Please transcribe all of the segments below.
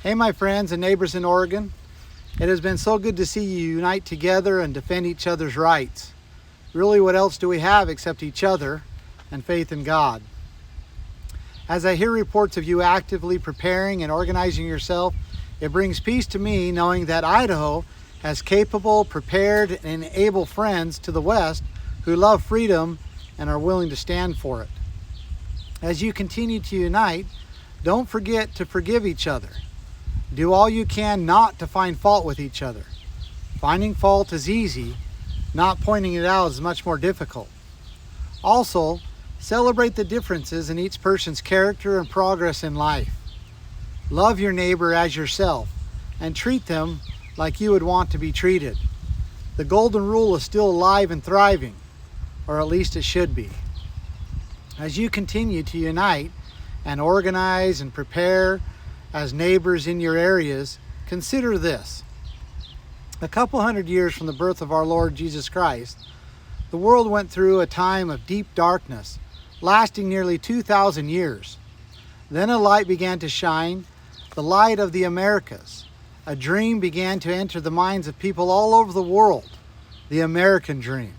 Hey my friends and neighbors in Oregon. It has been so good to see you unite together and defend each other's rights. Really, what else do we have except each other and faith in God? As I hear reports of you actively preparing and organizing yourself, it brings peace to me knowing that Idaho has capable, prepared, and able friends to the west who love freedom and are willing to stand for it. As you continue to unite, don't forget to forgive each other. Do all you can not to find fault with each other. Finding fault is easy, not pointing it out is much more difficult. Also, celebrate the differences in each person's character and progress in life. Love your neighbor as yourself and treat them like you would want to be treated. The golden rule is still alive and thriving, or at least it should be. As you continue to unite and organize and prepare as neighbors in your areas, consider this. A couple hundred years from the birth of our Lord Jesus Christ, the world went through a time of deep darkness, lasting nearly 2,000 years. Then a light began to shine, the light of the Americas. A dream began to enter the minds of people all over the world, the American dream.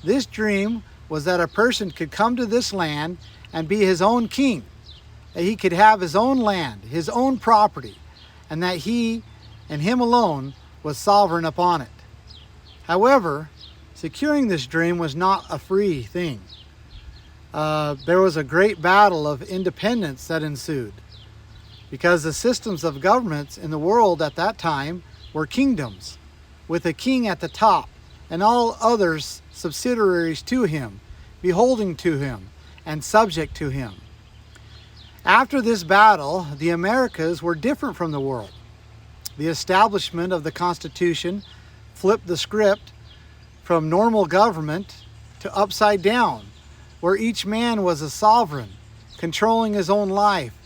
This dream was that a person could come to this land and be his own king, that he could have his own land, his own property, and that he and him alone was sovereign upon it. However, securing this dream was not a free thing. There was a great battle of independence that ensued, because the systems of governments in the world at that time were kingdoms, with a king at the top and all others subsidiaries to him, beholding to him, and subject to him. After this battle, the Americas were different from the world. The establishment of the Constitution flipped the script from normal government to upside down, where each man was a sovereign, controlling his own life,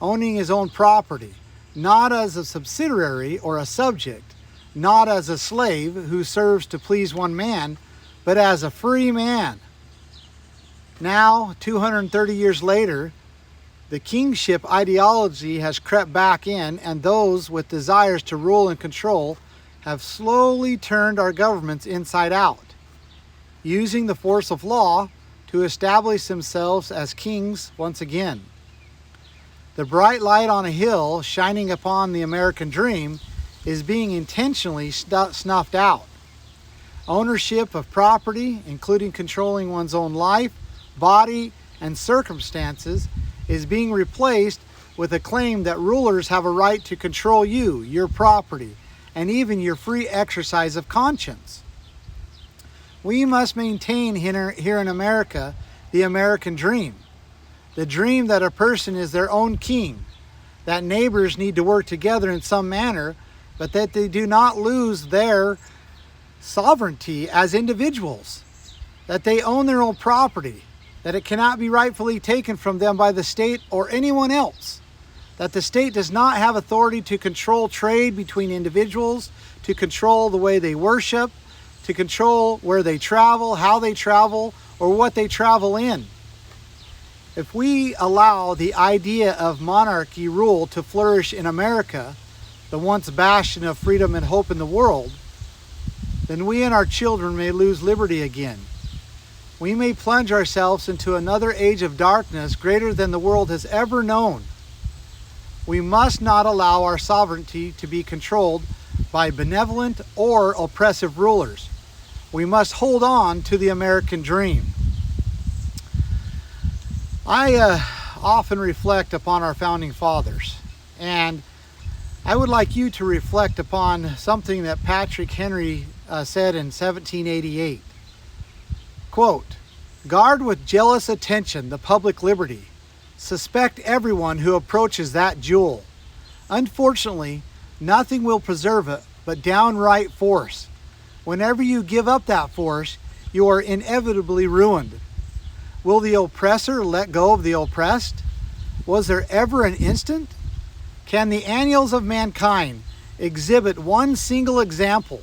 owning his own property, not as a subsidiary or a subject, not as a slave who serves to please one man, but as a free man. Now, 230 years later, the kingship ideology has crept back in, and those with desires to rule and control have slowly turned our governments inside out, using the force of law to establish themselves as kings once again. The bright light on a hill shining upon the American dream is being intentionally snuffed out. Ownership of property, including controlling one's own life, body, and circumstances, is being replaced with a claim that rulers have a right to control you, your property, and even your free exercise of conscience. We must maintain here in America the American dream, the dream that a person is their own king, that neighbors need to work together in some manner, but that they do not lose their sovereignty as individuals, that they own their own property, that it cannot be rightfully taken from them by the state or anyone else, that the state does not have authority to control trade between individuals, to control the way they worship, to control where they travel, how they travel, or what they travel in. If we allow the idea of monarchy rule to flourish in America, the once bastion of freedom and hope in the world, then we and our children may lose liberty again. We may plunge ourselves into another age of darkness greater than the world has ever known. We must not allow our sovereignty to be controlled by benevolent or oppressive rulers. We must hold on to the American dream. I often reflect upon our founding fathers, and I would like you to reflect upon something that Patrick Henry said in 1788. Quote, "Guard with jealous attention the public liberty. Suspect everyone who approaches that jewel. Unfortunately, nothing will preserve it but downright force. Whenever you give up that force, you are inevitably ruined. Will the oppressor let go of the oppressed? Was there ever an instant? Can the annals of mankind exhibit one single example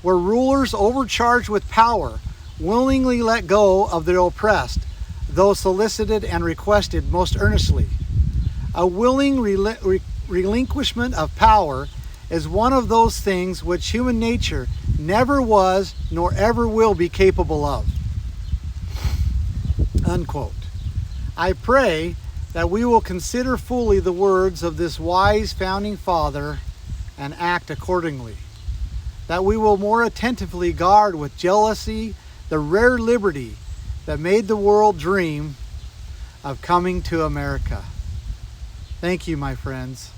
where rulers overcharged with power willingly let go of their oppressed, though solicited and requested most earnestly? A willing relinquishment of power is one of those things which human nature never was nor ever will be capable of. Unquote. I pray that we will consider fully the words of this wise founding father and act accordingly. That we will more attentively guard with jealousy the rare liberty that made the world dream of coming to America. Thank you, my friends.